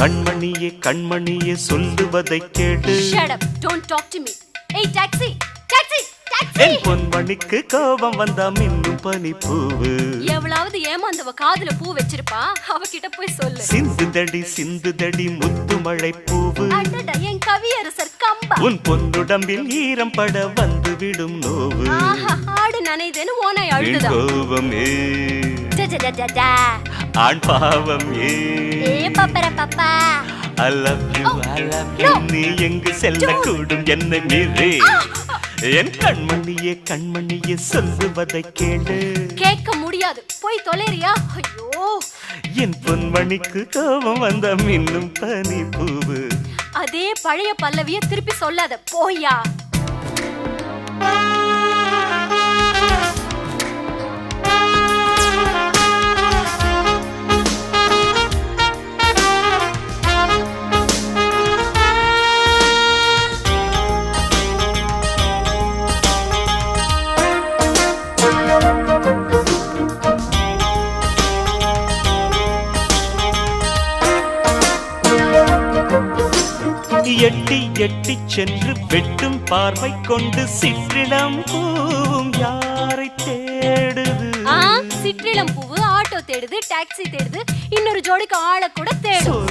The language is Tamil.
கண்மணியே கண்மணியே சொல்லுவதை கேடு. Shut up, don't talk to me. Hey taxi, taxi, taxi. என் பொன்மணிக்கு கோபம் வந்தா மின்னும் பனிப்பூவு. எவ்வளவு ஏமாந்தவ காதுல பூ வச்சிருப்பா, அவகிட்ட போய் சொல்லு. சிந்துதடி முத்து மழை பூவு. அடடா என் கவியரசர் கம்பா. உன் பொன்னுடம்பில் ஈரம் பட வந்து விடும் நோவு. ஆஹா ஆடு நனைதேன்னு ஓனாய் அழுதுதா. கோபமே ஆண் பாவம் ஏ பப்பர Papa. I love you, I love you. நீ எங்கு செல்ல கூடும் என்னை மீறி. என் கண்மணியே கண்மணியே சொல்லுவதை கேளு. கேட்க முடியாது, போய் தொலைறியா? ஐயோ, என் பொன்மணிக்கு கோபம் வந்த மின்னும் பனி பூவு. அதே பழைய பல்லவிய திருப்பி சொல்லாத, போயா. எட்டி எட்டி சென்று வெட்டும் பார்வை கொண்டு சிற்றிடம் பூவும் யாரை தேடுது? சிற்றிளம் பூவு ஆட்டோ தேடுது, டாக்ஸி தேடுது, இன்னொரு ஜோடிக்கு ஆளை கூட தேடுது.